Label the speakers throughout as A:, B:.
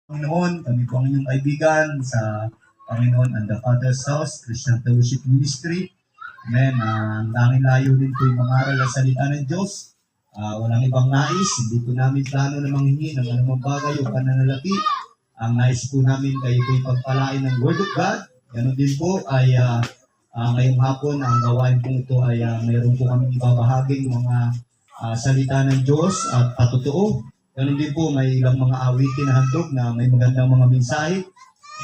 A: Panginoon, kami po ang inyong kaibigan sa Panginoon and the Father's House, Christian Fellowship Ministry. Amen. Ang tanging layunin po yung mangaral ng salita ng Diyos. Walang ibang nais, hindi po namin plano na manghingi ng anumang bagay o pananalaki. Ang nais po namin kayo po ipagpalain ng Word of God. Ganun din po ay ngayong hapon, ang gawain po ito ay mayroon po kami ibabahaging mga salita ng Diyos at patotoo. Ganun din po, may ilang mga awitin na handog na may magandang mga mensahe.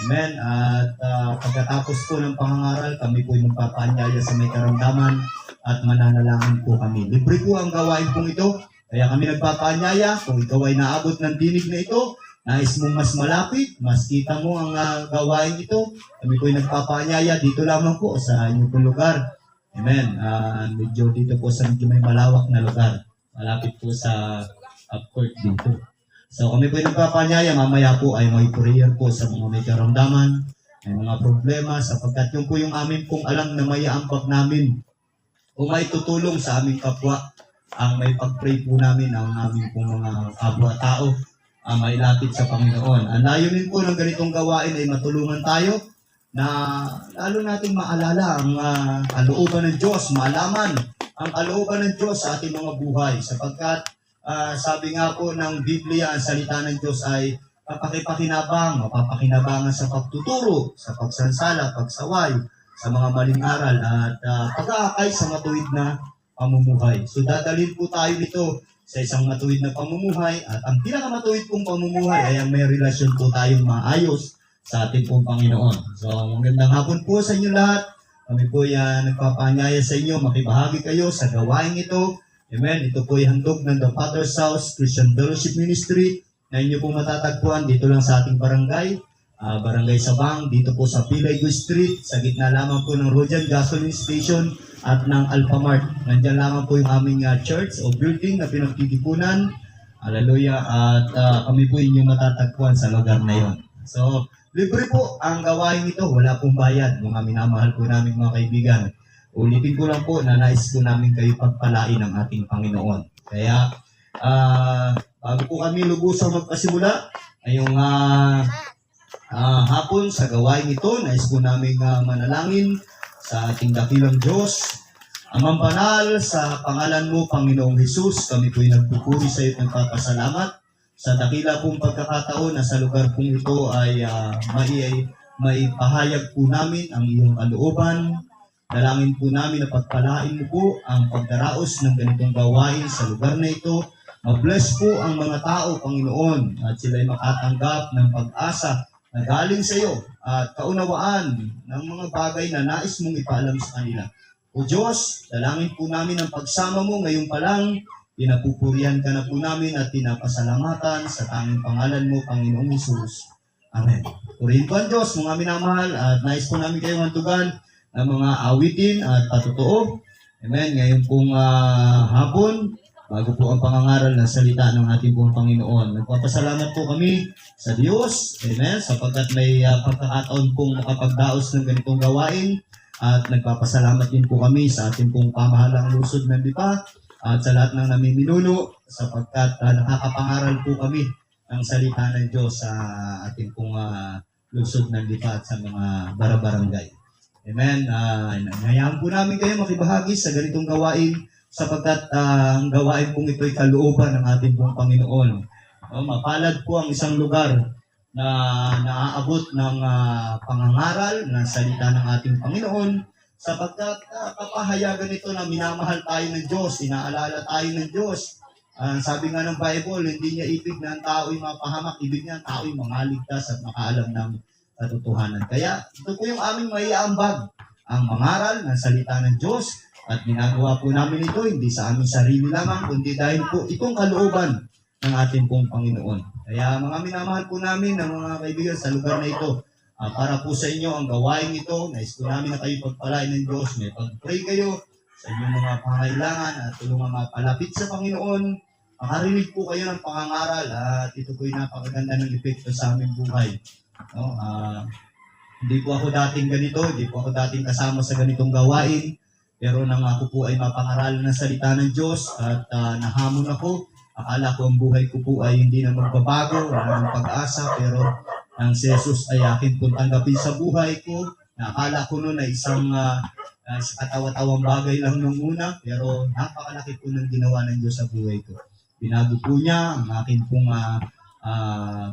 A: Amen. At pagkatapos po ng pangangaral, kami po ay magpapaanyaya sa may karamdaman at mananalangin po kami. Libre po ang gawain pong ito. Kaya kami nagpapaanyaya, kung ikaw ay naabot ng dinig na ito, nais mong mas malapit, mas kita mo ang gawain ito, kami po ay nagpapaanyaya dito lamang po sa inyong pong lugar. Amen. Medyo dito po sa medyo may malawak na lugar. Malapit po sa upward dito. So kami po nagpapanyaya, mamaya po ay may prayer po sa mga may karamdaman, may mga problema, sapagkat yun po yung amin pong alam na may aambag namin o may tutulong sa aming kapwa, ang may pag-pray po namin ang aming pong mga kapwa-tao, may lapit sa Panginoon. Ang layunin po ng ganitong gawain ay matulungan tayo na lalo nating maalala ang kalooban ng Diyos, malaman ang kalooban ng Diyos sa ating mga buhay, sapagkat sabi nga po ng Biblia, ang salita ng Diyos ay mapapakinabangan sa pagtuturo, sa pagsansala, pagsaway, sa mga maling aral, at pag-aakay sa matuwid na pamumuhay. So dadalhin po tayo dito sa isang matuwid na pamumuhay, at ang pinakamatuwid pong pamumuhay ay ang may relasyon po tayong maayos sa ating pong Panginoon. So magandang hapon po sa inyo lahat. Kami po yan nagpapanyaya sa inyo, makibahagi kayo sa gawain ito. Amen. Ito po ay handog ng The Father's House, Christian Fellowship Ministry, na inyo po matatagpuan dito lang sa ating barangay, Barangay Sabang, dito po sa Pilaygo Street, sa gitna lamang po ng Rojan Gasoline Station at ng Alphamart. Nandiyan lamang po yung aming church o building na pinagtitipunan. Hallelujah. At kami po inyo matatagpuan sa lugar na yon. So, libre po ang gawain ito. Wala pong bayad, mga minamahal po namin mga kaibigan. Ulitin ko lang po na nais po namin kayo pagpalain ng ating Panginoon. Kaya, bago po kami lubusang magpasimula, ngayong hapon sa gawain ito, nais po namin manalangin sa ating dakilang Diyos. Amang banal, sa pangalan mo, Panginoong Hesus, kami po'y nagpupuri sa iyo ng papasalamat sa dakila pong pagkakataon na sa lugar pong ito ay maipahayag po namin ang iyong kalooban. Dalangin po namin na pagpalain mo po ang pagdaraos ng ganitong gawain sa lugar na ito. Ma-bless po ang mga tao, Panginoon, at sila'y makatanggap ng pag-asa na galing sa iyo at kaunawaan ng mga bagay na nais mong ipaalam sa kanila. O Diyos, dalangin po namin ang pagsama mo ngayon pa lang. Pinapupurihan ka na po namin at pinapasalamatan sa tanging pangalan mo, Panginoong Hesus. Amen. Purihin po ang Diyos, mga minamahal, at nais po namin kayong hantugan ng mga awitin at patotoo. Amen. Ngayon pong hapon, bago po ang pangangaral ng salita ng ating pong Panginoon, nagpapasalamat po kami sa Diyos. Amen. Sapagkat may pagkakataon pong makapagdaos ng ganitong gawain, at nagpapasalamat din po kami sa ating pong pamahalang lungsod ng Lipa at sa lahat ng namiminuno, sapagkat nakakapangaral po kami ng salita ng Diyos sa ating pong lungsod ng Lipa at sa mga barangay. Amen. Ngayaan po namin kayo makibahagi sa ganitong gawain, sapagkat ang gawain pong ito ay kalooban ng ating pong Panginoon. Mapalad po ang isang lugar na naaabot ng pangangaral ng salita ng ating Panginoon, sapagkat kapahayagan ito na minamahal tayo ng Diyos, inaalala tayo ng Diyos. Sabi nga ng Bible, hindi niya ibig na ang tao'y mapahamak, ibig niya ang tao'y mangaligtas at makaalam ng katotohanan. Kaya ito po yung aming maiaambag, ang mangaral ng salita ng Diyos, at ginagawa po namin ito hindi sa aming sarili lamang, kundi dahil po itong kalooban ng ating pong Panginoon. Kaya mga minamahal po namin ng mga kaibigan sa lugar na ito, para po sa inyo ang gawain ito, nais po namin na kayo pagpalain ng Diyos, may pag-pray kayo sa inyong mga pangailangan at tulungan mapalapit sa Panginoon. Makarinig po kayo ng pangangaral at ito po yung napakaganda ng epekto sa aming buhay. Hindi po ako dating ganito, hindi po ako dating kasama sa ganitong gawain, pero nang ako po ay mapangaralan ng salita ng Diyos at nahamon ako Akala ko ang buhay ko po ay hindi na magbabago, wala nang pag-asa, pero ang si Jesus ay akin pong tanggapin sa buhay ko. Nakala ko noon ay isang katawa-tawang bagay lang nung una, pero napakalaki po ng ginawa ng Diyos sa buhay ko. Binago po niya ang akin pong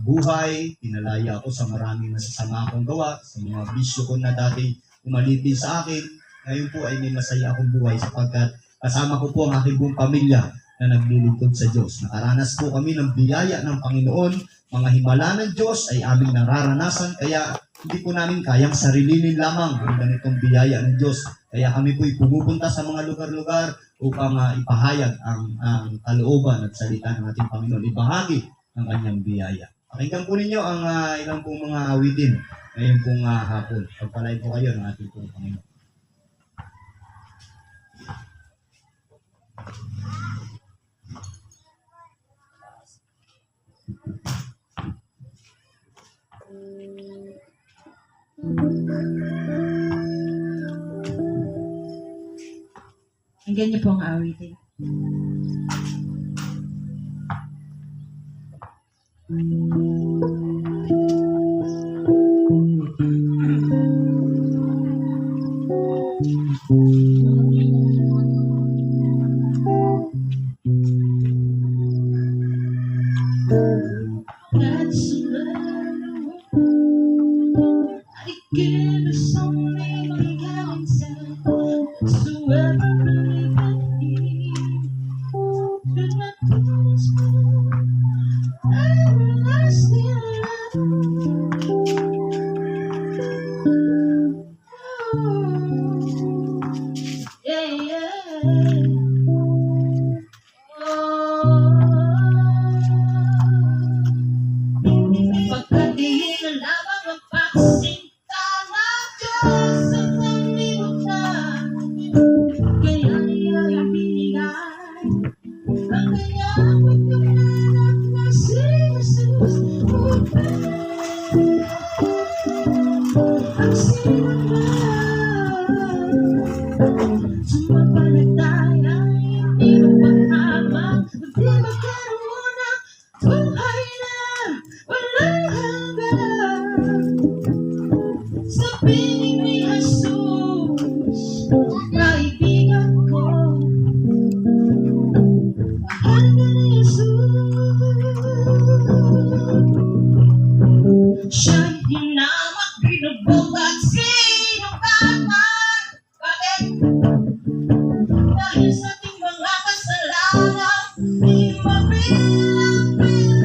A: buhay, pinalaya ako sa maraming masasama akong gawa, sa mga bisyo ko na dati umalipin sa akin. Ngayon po ay may masaya akong buhay sapagkat kasama ko po ang aking buong pamilya na naglilingkod sa Diyos. Nakaranas po kami ng biyaya ng Panginoon, mga himala ng Diyos ay aming nararanasan, kaya hindi po namin kayang sarilinin lamang ang ganitong biyaya ng Diyos. Kaya kami po pumupunta sa mga lugar-lugar upang ipahayag ang kalooban at salita ng ating Panginoon, ibahagi ang kanyang biyaya. Pakinggan po ninyo ang ilang pong mga awitin ngayon pong hapon. Pagpalain po kayo ng ating pong Panginoon.
B: Hanggang niyo po ang awitin. That's I give us only one counsel whatsoever believeth he should not lose everlasting love. Yeah, yeah. Pagkadiin na lamang ang pagsinta ng Diyos sa sanlibutan, kaya niya ibinigay ang kanyang pagkakalap na si Jesus upang ang sinunod. Sumampalataya, hindi mapanghabang, hindi magkaroon ng buhay na walang hanggan. Sa piling ni Jesus, kaibigan ko, mahal ka ni Jesus. Siya'y hinamak, binubog at sinugatan. Bakit? Dahil sa ating mga kasalanan, di mabilang-bilang.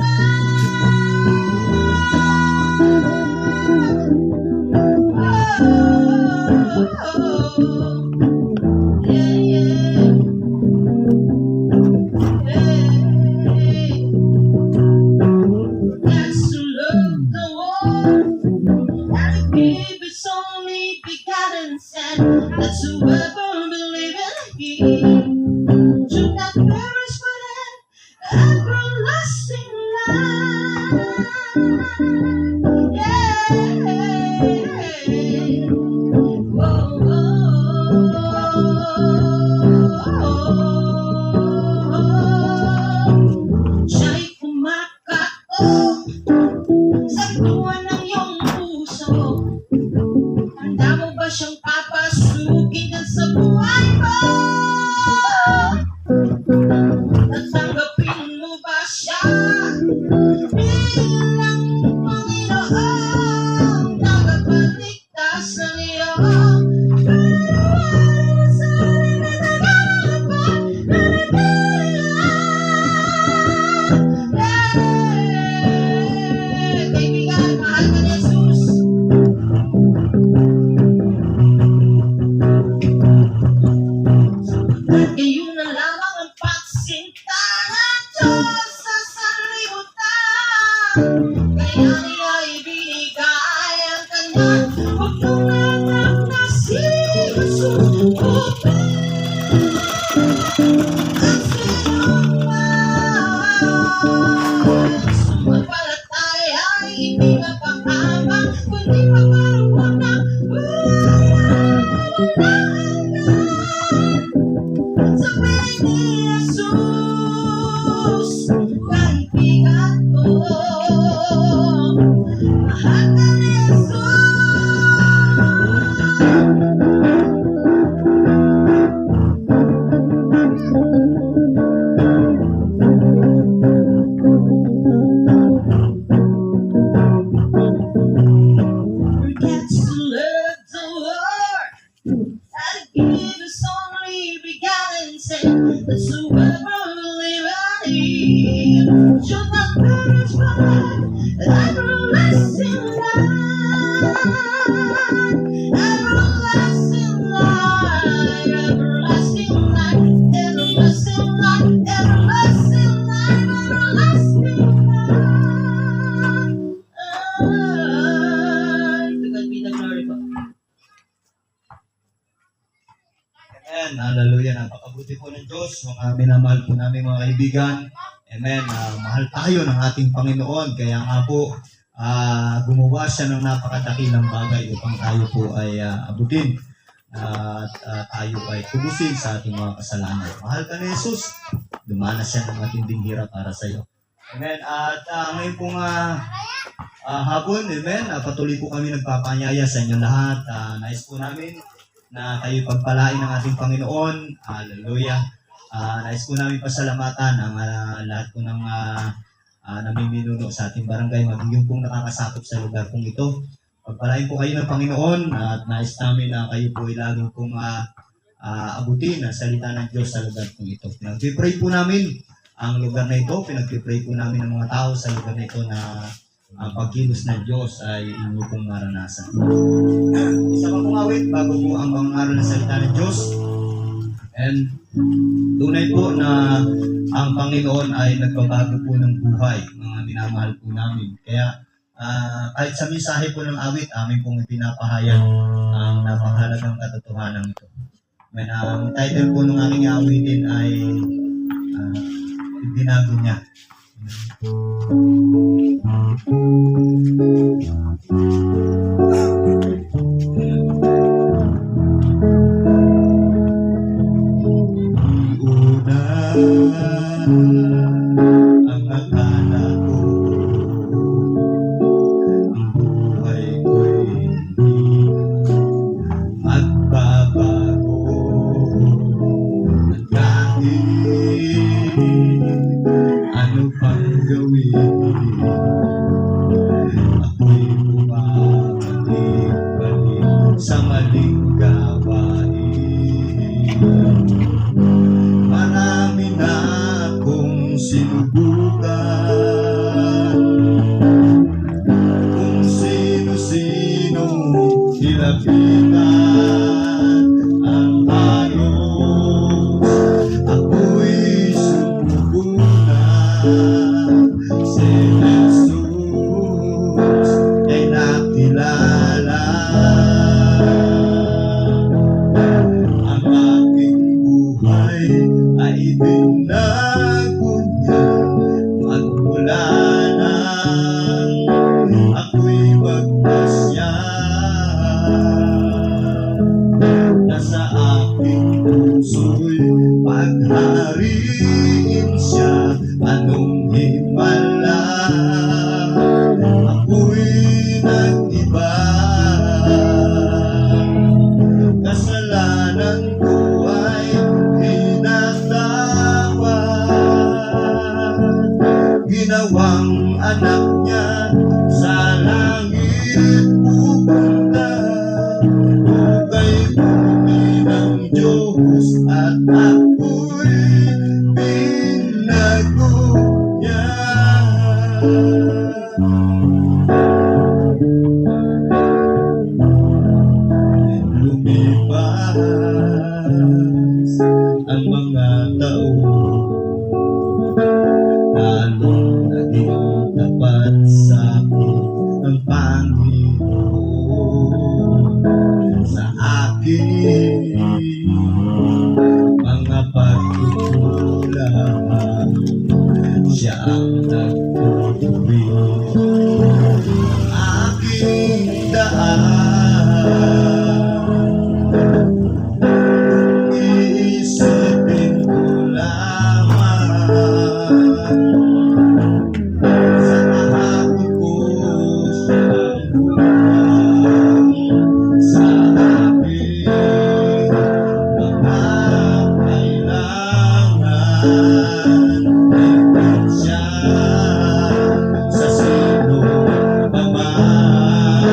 B: Yeah, yeah. That's to love the world and give His only begotten Son, that whoever believeth Him should not perish but have everlasting life. Yeah. Whoa, siya'y kumakato sa tuwa ng iyong puso. Handa mo ba siyang papasukin ka sa buhay mo? Tatanggapin mo ba siya bilang Panginoon? Tagapagligtas ng iyong sarili na kaibigan, mahal ka ni Jesus. At gayon na lamang ang pagsinta ng Diyos sa sanlibutan, kaya niya ibinigay ang kanyang pagkakalap na si Jesus upang ang sinumang sumampalataya ay hindi mapakama. everlasting light, everlasting light, everlasting light, everlasting light, everlasting light, everlasting light. To God be the glory po.
A: Amen. Hallelujah. Napakabuti po ng Diyos. Mga minamahal po namin mga kaibigan. Amen. Mahal tayo ng ating Panginoon. Kaya nga po, gumawa siya ng napakadakilang bagay upang tayo po ay abutin at tayo ay tubusin sa ating mga kasalanan. Mahal ka ni Jesus, dumanas siya ng matinding hirap para sa iyo. Amen. At ngayon pong hapon, amen, patuloy po kami nagpapanyaya sa inyo lahat. Nais po namin na kayo pagpalain ng ating Panginoon. Hallelujah. Nais po namin pasalamatan ang lahat po ng namiminuno sa ating barangay, magiging pong nakakasakop sa lugar pong ito. Pagpalain po kayo ng Panginoon at nais namin na kayo po ay laging pong abutin ang salita ng Diyos sa lugar pong ito. Pinag-pray po namin ang lugar na ito, pinag-pray po namin ang mga tao sa lugar na ito na ang pagkilos ng Diyos ay inyo pong maranasan. Isa pa pong awit bago po ang pangaral ng salita ng Diyos. And tunay po na ang Panginoon ay nagbabago po ng buhay, mga minamahal po namin. Kaya kahit sa mensahe po ng awit, amin pong ipinapahayag ang napakahalagang katotohanan ito. Ang title po ng aking awitin ay Binago Niya. Ang akala ko, ang buhay ko'y hindi magbabago. At kahit ano pang gawin, ako'y bumabalik-balik sa maling gawain. Marami na akong sinubukan, kung sino-sino nilapitan ang ayos. Ako'y sumubukan, si Jesus ay nakilala. Ang aking buhay ay binago niya magmula nang ako'y magpasya. Nasa aking puso'y paghariin siya, anong himala. Ako'y nag-iba, kasalanan ko ay tinatawad. Ginawang anak niya sa langit pupunta, ukay buti ng Diyos at ako'y binago niya. Lumipas ang mga taon, lalong naging tapat sa akin ang Panginoon. Sa akin mga pagkukulang, siya ang nagtutuwid ng aking daan. Iisipin ko lamang sa kahapon ko siyang buwan sa aking mga kailangan. Higit siya sa sino pa man.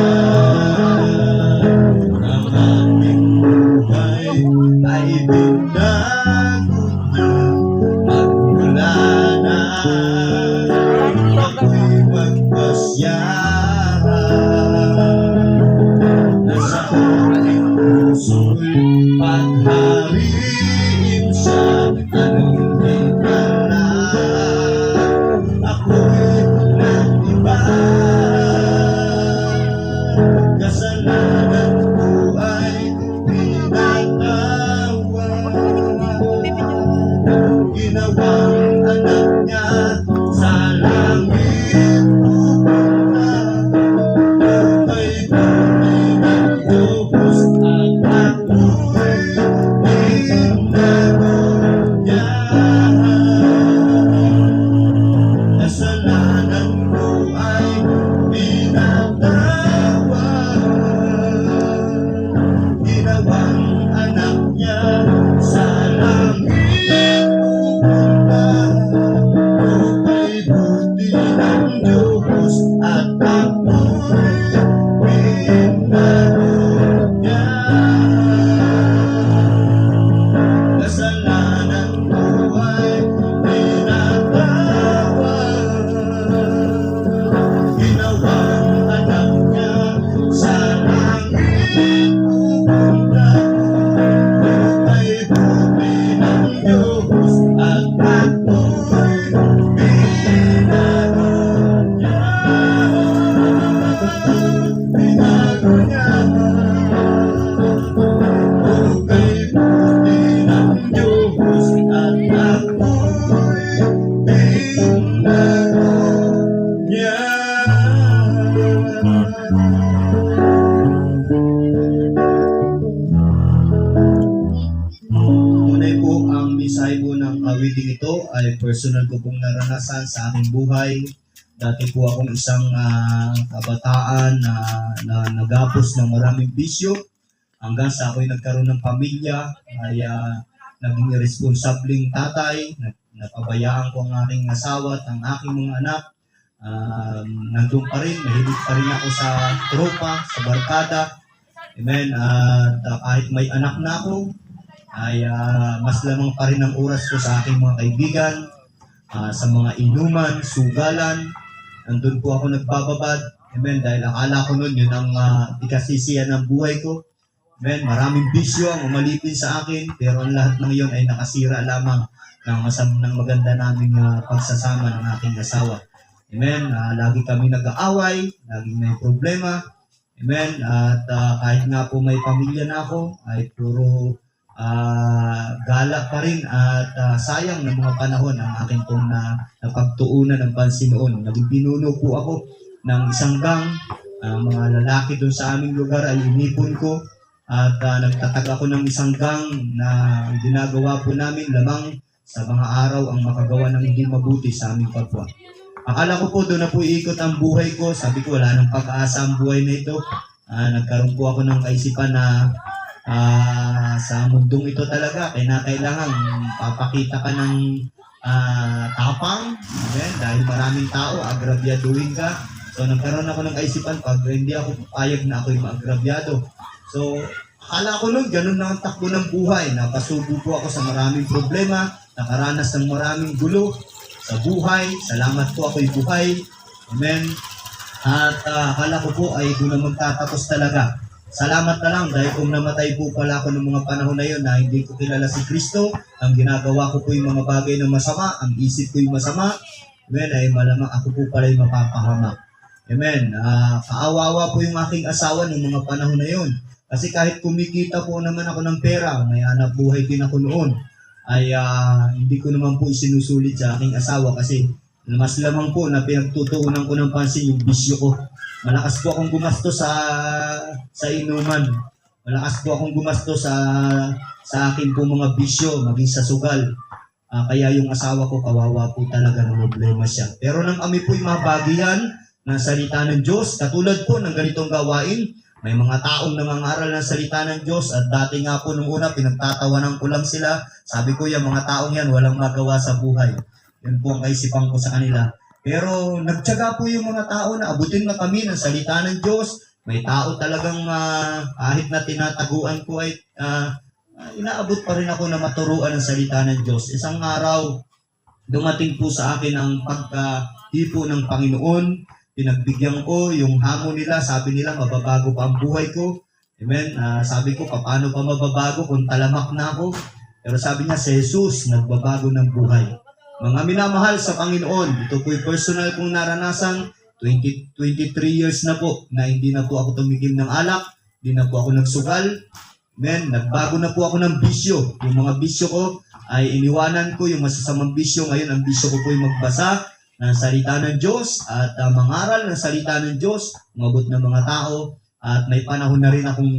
A: pinagod niya. Kasalanan ko ay pinatawad. Ginawang anak niya sa langit pupunta ay buti ng Diyos at ako'y pinagod niya. Pinagod niya. Buka'y buti ng Diyos at ako'y pinagod niya. Tunay po ang mensahe po ng awiting ito ay personal ko pong naranasan sa aking buhay. Dati po akong isang kabataan na nagapos ng maraming bisyo hanggang sa ako'y nagkaroon ng pamilya ay naging irresponsableng tatay. Napabayaan ko ang aking asawa at ang aking mga anak. Nandun pa rin, mahilig pa rin ako sa tropa, sa barkada. Amen. At kahit may anak na ako, ay mas lamang pa rin ang oras ko sa aking mga kaibigan, sa mga inuman, sugalan. Nandun po ako nagbababad. Amen. Dahil akala ko noon yun ang ikasisiyan ng buhay ko. Amen. Maraming bisyo ang umalipin sa akin, pero ang lahat ng iyon ay nakasira lamang ng maganda naming pagsasama ng aking asawa. Amen. Lagi kami nag-aaway, laging may problema. Amen. At kahit nga po may pamilya na ako, ay puro gala pa rin at sayang ng mga panahon ang akin pong napagtuunan ng pansin noon. Naging pinuno po ako ng isang gang. Mga lalaki doon sa aming lugar ay inipon ko at nagtatag ako ng isang gang na ginagawa po namin lamang sa mga araw ang makagawa ng hindi mabuti sa aming kapwa. Akala ko po doon na po iikot ang buhay ko. Sabi ko wala nang pag-asa ang buhay na ito. Nagkaroon po ako ng kaisipan na sa mundong ito talaga kailangan papakita ka ng tapang, dahil maraming tao, agrabyaduhin ka. So nagkaroon ako ng kaisipan, pag hindi ako papayag na ako'y maagrabyado. So akala ko nun, ganun lang ang takbo ng buhay. Napasubo po ako sa maraming problema, nakaranas ng maraming gulo sa buhay. Salamat po ako'y buhay. Amen. At akala ko po ay doon na magtatapos talaga. Salamat na lang dahil kung namatay po pala ako ng mga panahon na yun na hindi ko kilala si Kristo, ang ginagawa ko po yung mga bagay na masama, ang isip ko yung masama, amen, ay malamang ako po pala yung mapapahamak. Amen. Kaawawa po yung aking asawa ng mga panahon na yun. Kasi kahit kumikita po naman ako ng pera, may anak buhay din ako noon, ay hindi ko naman po isinusulit sa aking asawa kasi mas lamang po na pinagtutuunan ko ng pansin yung bisyo ko. Malakas po akong gumasto sa inuman. Malakas po akong gumasto sa akin po mga bisyo, maging sa sugal. Kaya yung asawa ko, kawawa po talaga ng problema siya. Pero nang kami po'y mabagihan ng salita ng Diyos, katulad po ng ganitong gawain, may mga taong nangangaral ng salita ng Diyos at dati nga po nung una, pinagtatawanan ko lang sila. Sabi ko, yung mga taong yan, walang magawa sa buhay. Yun po ang kaisipan ko sa kanila. Pero nagtiyaga po yung mga tao na abutin na kami ng salita ng Diyos. May tao talagang kahit na tinataguan ko ay inaabot pa rin ako na maturuan ng salita ng Diyos. Isang araw, dumating po sa akin ang pagkahipo ng Panginoon. Pinagbigyan ko yung hamon nila. Sabi nila, mababago pa ang buhay ko. Amen. Sabi ko, paano pa mababago kung talamak na ako? Pero sabi niya, si Jesus, nagbabago ng buhay. Mga minamahal sa Panginoon, ito po'y personal kong naranasan. 23 years na po na hindi na po ako tumigil ng alak, hindi na po ako nagsugal. Amen. Nagbago na po ako ng bisyo. Yung mga bisyo ko ay iniwanan ko, yung masasamang bisyo. Ngayon, ang bisyo ko po'y magbasa ng salita ng Diyos at mangaral ng salita ng Diyos, umabot ng mga tao, at may panahon na rin akong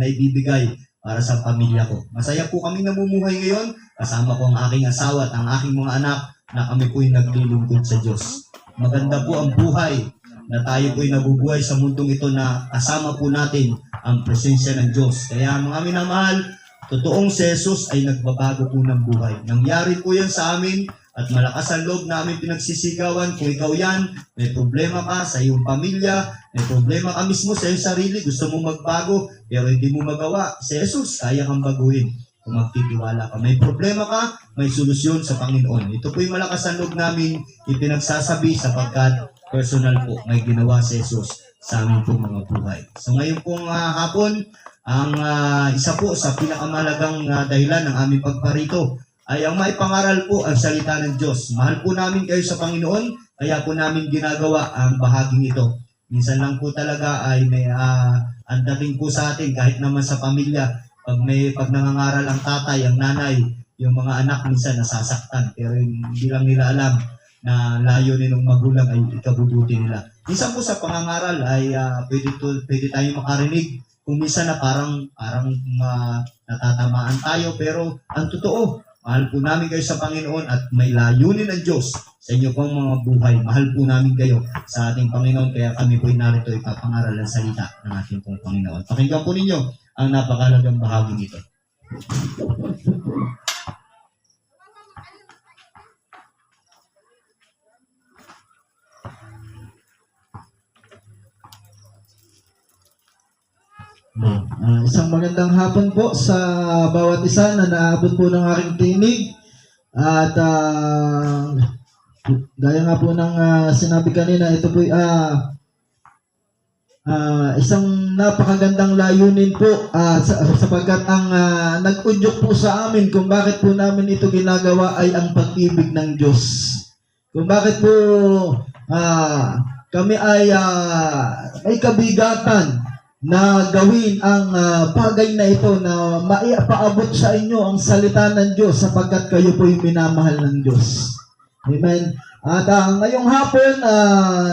A: naibibigay para sa pamilya ko. Masaya po kami namumuhay ngayon. Kasama ko ang aking asawa at ang aking mga anak na kami po'y naglilingkod sa Diyos. Maganda po ang buhay na tayo po'y nabubuhay sa mundong ito na kasama po natin ang presensya ng Diyos. Kaya mga minamahal, totoong si Jesus ay nagbabago po ng buhay. Nangyari po yan sa amin At malakas ang loob namin pinagsisigawan. Kung ikaw yan, may problema ka sa iyong pamilya, may problema ka mismo sa iyong sarili, gusto mo magbago, pero hindi mo magawa. Si Jesus, kaya kang baguhin kung magtitiwala ka. May problema ka, may solusyon sa Panginoon. Ito po yung malakas ang loob namin ipinagsasabi sapagkat personal po may ginawa si Jesus sa aming pong mga buhay. So ngayon pong hapon, ang isa po sa pinakamalagang dahilan ng aming pagparito ay ang maipangaral po ang salita ng Diyos. Mahal po namin kayo sa Panginoon, kaya po namin ginagawa ang bahaging ito. Minsan lang po talaga ay may ang dating po sa atin kahit naman sa pamilya, pag nangangaral ang tatay, ang nanay, yung mga anak minsan nasasaktan, pero hindi lang nila alam na layunin ng magulang ay ikabubuti nila. Minsan po sa pangangaral ay pwede tayong makarinig kung minsan na parang natatamaan tayo, pero ang totoo, mahal po namin kayo sa Panginoon at may layunin ng Diyos sa inyo pong mga buhay. Mahal po namin kayo sa ating Panginoon, kaya kami po narito ipapangaral ang salita ng ating pong Panginoon. Pakinggan po ninyo ang napakalagang bahagi nito.
C: Isang magandang hapon po sa bawat isa na naabot po ng aking tinig. At gaya nga po ng sinabi kanina, ito po isang napakagandang layunin po sapagkat ang nag-udyok po sa amin kung bakit po namin ito ginagawa ay ang pag-ibig ng Diyos. Kung bakit po kami ay may kabigatan na gawin ang bagay na ito na maipaabot sa inyo ang salita ng Diyos sapagkat kayo po yung minamahal ng Diyos. Amen. At ngayong hapon,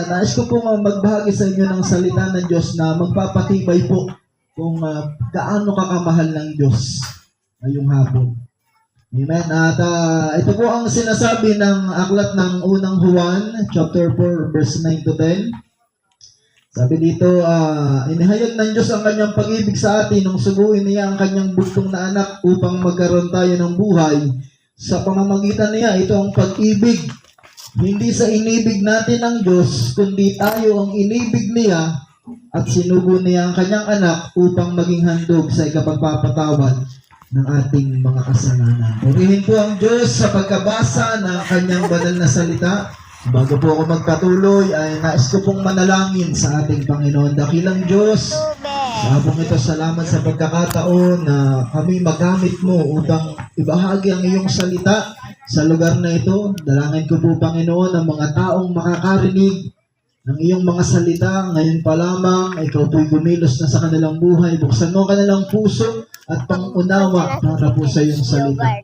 C: nais ko pong magbahagi sa inyo ng salita ng Diyos na magpapatibay po kung gaano kakamahal ng Diyos ngayong hapon. Amen. At ito po ang sinasabi ng aklat ng unang Juan, chapter 4, verse 9 to 10. Sabi dito, inihayag ng Diyos ang kanyang pag-ibig sa atin nung suguin niya ang kanyang bugtong na anak upang magkaroon tayo ng buhay. Sa pamamagitan niya, ito ang pag-ibig. Hindi sa inibig natin ang Diyos, kundi tayo ang inibig niya at sinugo niya ang kanyang anak upang maging handog sa ikapagpapatawad ng ating mga kasalanan. Purihin po ang Diyos sa pagkabasa ng kanyang banal na salita. Bago po ako magpatuloy, ay nais ko pong manalangin sa ating Panginoon. Dakilang Diyos, sa hapong ito, salamat sa pagkakataon na kami magamit mo upang ibahagi ang iyong salita sa lugar na ito. Dalangin ko po, Panginoon, ang mga taong makakarinig ng iyong mga salita. Ngayon pa lamang, ikaw po'y gumilos na sa kanilang buhay. Buksan mo kanilang puso at pangunawa para po sa iyong salita.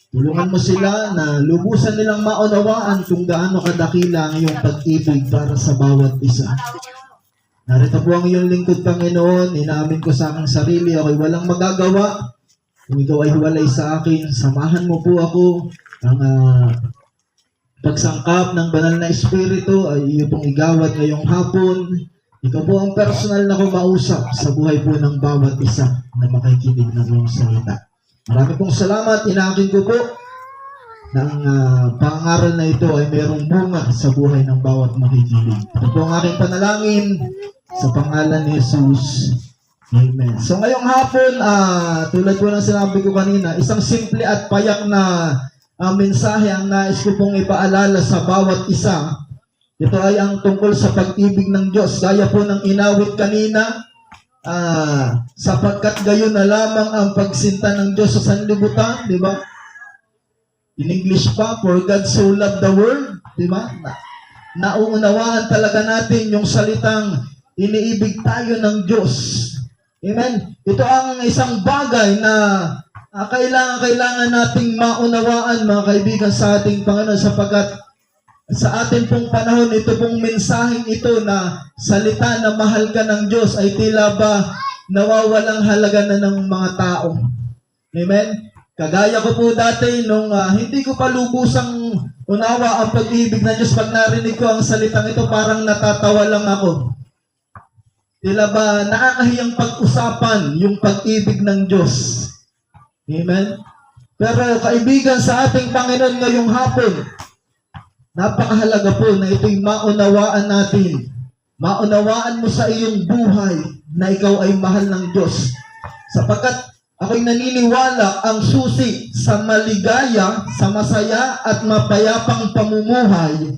C: Tulungan mo sila na lubusan nilang maunawaan kung gaano kadakila ang iyong pag-ibig para sa bawat isa. Narito po ang iyong lingkod, Panginoon. Inaamin ko sa aking sarili, ako'y walang magagawa. Kung ikaw ay hiwalay sa akin, samahan mo po ako. Ang pagsangkap ng banal na espiritu ay iyo pong igawad ngayong hapon. Ikaw po ang personal na kumausap sa buhay po ng bawat isa na makikinig ng iyong salita. Marami pong salamat. Inakin ko po na ang pangaral na ito ay mayroong bunga sa buhay ng bawat makikinig. Ito po ang aking panalangin sa pangalan ni Jesus. Amen. So ngayong hapon, tulad po ng sinabi ko kanina, isang simple at payak na mensahe ang nais ko pong ipaalala sa bawat isa. Ito ay ang tungkol sa pag-ibig ng Diyos. Gaya po ng inawit kanina, sapagkat gayon na lamang ang pagsinta ng Diyos sa sanlibutan, di ba? In English pa, for God so loved the world, di ba? Nauunawaan talaga natin yung salitang iniibig tayo ng Diyos. Amen? Ito ang isang bagay na kailangan nating maunawaan, mga kaibigan, sa ating Panginoon, sapagkat sa ating pong panahon, ito pong mensaheng ito na salita na mahal ka ng Diyos ay tila ba nawawalang halaga na ng mga tao. Amen? Kagaya ko po dati nung hindi ko pa lubusang unawa ang pag-ibig ng Diyos, pag narinig ko ang salitang ito, parang natatawa lang ako. Tila ba nakakahiyang pag-usapan yung pag-ibig ng Diyos. Amen? Pero kaibigan sa ating Panginoon ngayong hapon, napakahalaga po na ito'y maunawaan natin. Maunawaan mo sa iyong buhay na ikaw ay mahal ng Diyos. Sapagkat ako'y naniniwala ang susi sa maligaya, sa masaya at mapayapang pamumuhay,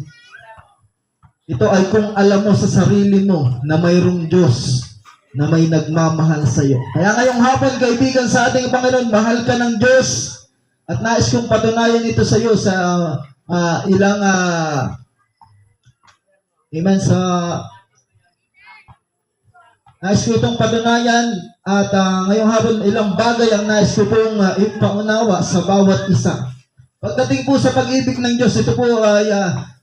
C: ito ay kung alam mo sa sarili mo na mayroong Diyos na may nagmamahal sa iyo. Kaya ngayong hapon, kaibigan sa ating Panginoon, mahal ka ng Diyos. At nais kong patunayan ito sa iyo sa ilang amen, nais ko itong patunayan at ngayong hapon ilang bagay ang nais ko pong ipaunawa sa bawat isa. Pagdating po sa pag-ibig ng Diyos, ito po ay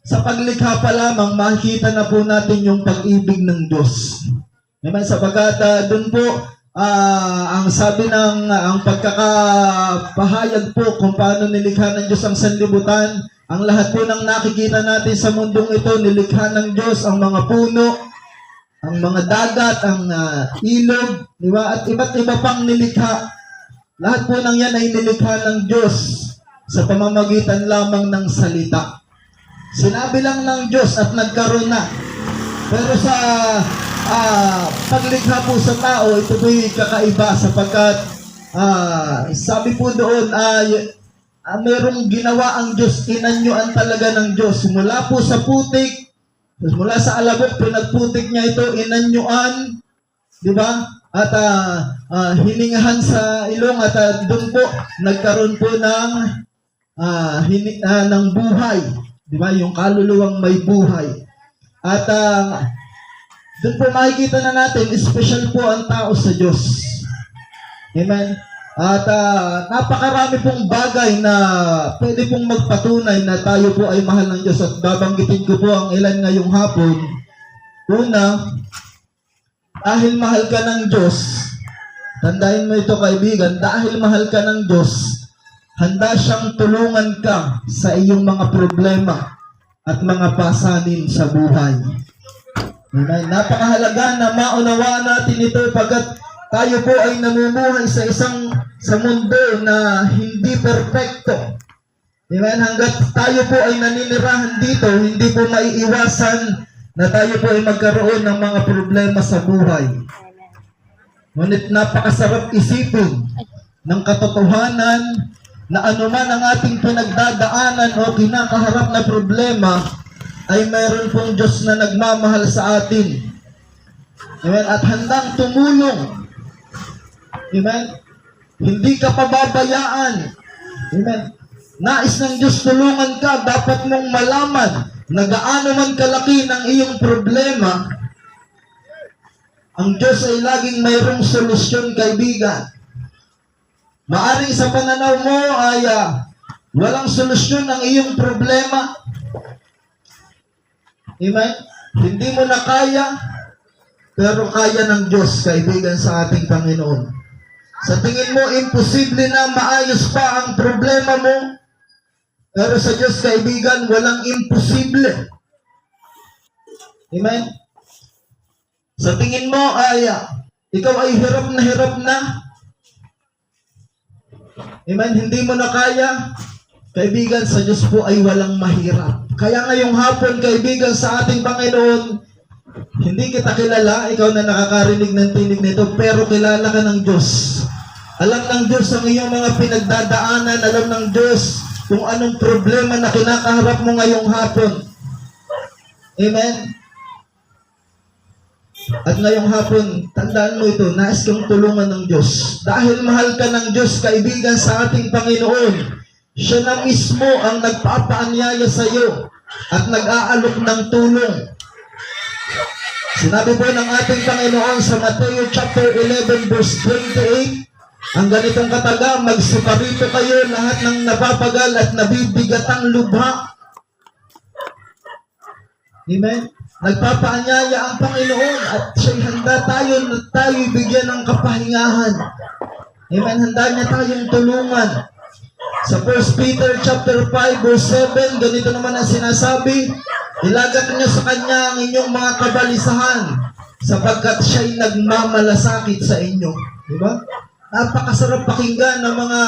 C: sa paglikha pa lamang makikita na po natin yung pag-ibig ng Diyos. Amen, sapagkat doon po ang sabi ng ang pagkakapahayag po kung paano nilikha ng Diyos ang sanlibutan, ang lahat po ng nakikita natin sa mundong ito, nilikha ng Diyos ang mga puno, ang mga dagat, ang ilog, di ba? At iba't iba pang nilikha. Lahat po ng yan ay nilikha ng Diyos sa pamamagitan lamang ng salita. Sinabi lang ng Diyos at nagkaroon na. Pero sa paglikha po sa tao, ito po'y kakaiba sapagkat sabi po doon ay merong ginawa ang Diyos, inanyuan talaga ng Diyos. Mula po sa putik, mula sa alabok, pinagputik niya ito, inanyuan, di ba? At hiningahan sa ilong at doon po nagkaroon po ng buhay, di ba? Yung kaluluwang may buhay. At doon po makikita na natin, special po ang tao sa Diyos. Amen? At napakarami pong bagay na pwede pong magpatunay na tayo po ay mahal ng Diyos. At babanggitin ko po ang ilan ngayong hapon. Una, dahil mahal ka ng Diyos, tandaan mo ito kaibigan, dahil mahal ka ng Diyos, handa siyang tulungan ka sa iyong mga problema at mga pasanin sa buhay. Amen. Napakahalaga na maunawaan natin ito pagkat tayo po ay namumuhay sa mundo na hindi perfecto. Amen. Hanggat tayo po ay naninirahan dito, hindi po maiiwasan na tayo po ay magkaroon ng mga problema sa buhay. Ngunit napakasarap isipin ng katotohanan na anuman ang ating pinagdadaanan o kinakaharap na problema, ay mayroon pong Diyos na nagmamahal sa atin. Amen? At handang tumulong. Amen? Hindi ka pababayaan. Amen? Nais ng Diyos tulungan ka, dapat mong malaman na gaano man kalaki ng iyong problema, ang Diyos ay laging mayroong solusyon, kaibigan. Maaring sa pananaw mo ay walang solusyon ang iyong problema. Amen? Hindi mo na kaya, pero kaya ng Diyos, kaibigan, sa ating Panginoon. Sa tingin mo, imposible na maayos pa ang problema mo, pero sa Diyos, kaibigan, walang imposible. Amen? Sa tingin mo ay ikaw ay hirap na, amen, hindi mo na kaya, kaibigan, sa Diyos po ay walang mahirap. Kaya ngayong hapon, kaibigan, sa ating Panginoon, hindi kita kilala, ikaw na nakakarinig ng tinig nito, pero kilala ka ng Diyos. Alam ng Diyos ang iyong mga pinagdadaanan, alam ng Diyos kung anong problema na kinakaharap mo ngayong hapon. Amen? At ngayong hapon, tandaan mo ito, nais kang tulungan ng Diyos. Dahil mahal ka ng Diyos, kaibigan, sa ating Panginoon, siya na mismo ang nagpapaanyaya sa iyo at nag-aalok ng tulong. Sinabi po ng ating Panginoon sa Mateo chapter 11 verse 28, ang ganitong kataga, magsiparito kayo lahat ng napapagal at nabibigatang lubha. Amen? Nagpapaanyaya ang Panginoon at siya'y handa tayo bigyan ng kapahingahan. Amen? Handa niya tayong tulungan. Sa 1 Peter chapter 5 verse 7, ganito naman ang sinasabi, ilagat niyo sa Kanya ang inyong mga kabalisahan sapagkat siya'y nagmamalasakit sa inyo. Diba? Napakasarap pakinggan ng mga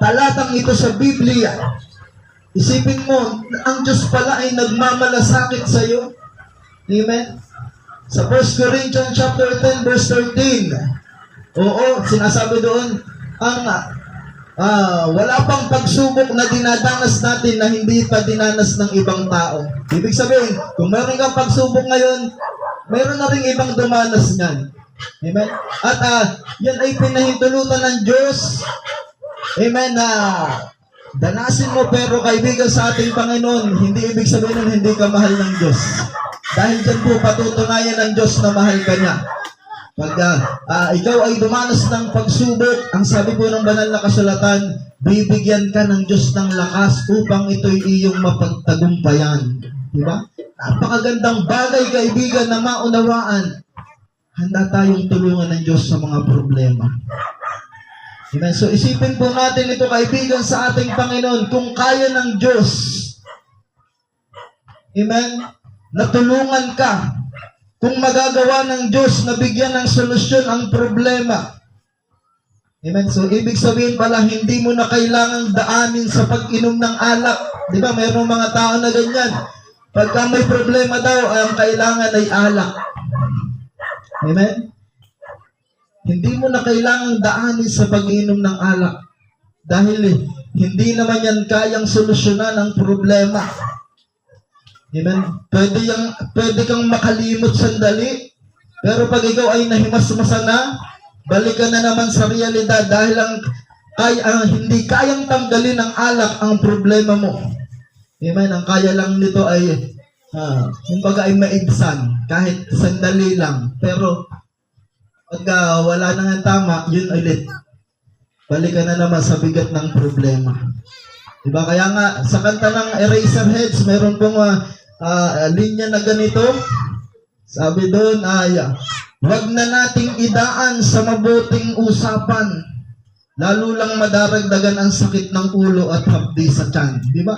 C: talatang ito sa Biblia. Isipin mo, ang Diyos pala ay nagmamalasakit sa iyo. Amen? Sa 1 Corinthians chapter 10 verse 13, oo, sinasabi doon, ang wala pang pagsubok na dinadanas natin na hindi pa dinanas ng ibang tao. Ibig sabihin, kung meron kang pagsubok ngayon, meron na rin ibang dumanas niyan. Amen? At yan ay pinahintulutan ng Diyos. Amen? Na danasin mo, pero kaibigan sa ating Panginoon, hindi ibig sabihin nun hindi ka mahal ng Diyos. Dahil dyan po patutunayan ng Diyos na mahal ka niya. Pag ikaw ay dumanas ng pagsubok, ang sabi po ng banal na kasulatan, bibigyan ka ng Diyos ng lakas upang ito'y iyong mapagtagumpayan. Diba? Napakagandang bagay, kaibigan, na maunawaan. Handa tayong tulungan ng Diyos sa mga problema. Amen? So isipin po natin ito, kaibigan, sa ating Panginoon, kung kaya ng Diyos, amen, natulungan ka, kung magagawa ng Diyos na bigyan ng solusyon ang problema. Amen? So, ibig sabihin pala, hindi mo na kailangang daanin sa pag-inom ng alak. Di ba? Mayroong mga tao na ganyan. Pagka may problema daw, ang kailangan ay alak. Amen? Hindi mo na kailangang daanin sa pag-inom ng alak. Dahil hindi naman yan kayang solusyonan ang problema. Amen? Pwede kang makalimot sandali, pero pag ikaw ay nahimasmasan na, balik ka na naman sa realidad dahil hindi kayang tanggalin ng alak ang problema mo. Amen? Ang kaya lang nito ay, kumbaga ay maibsan, kahit sandali lang. Pero, pag wala na nga tama, yun ulit. Balik ka na naman sa bigat ng problema. Diba? Kaya nga, sa kanta ng Eraserheads, meron pong linya na ganito. Sabi doon ay, wag na nating idaan sa mabuting usapan, lalo lang madaragdagan ang sakit ng ulo at hapdi sa tiyan. Di ba?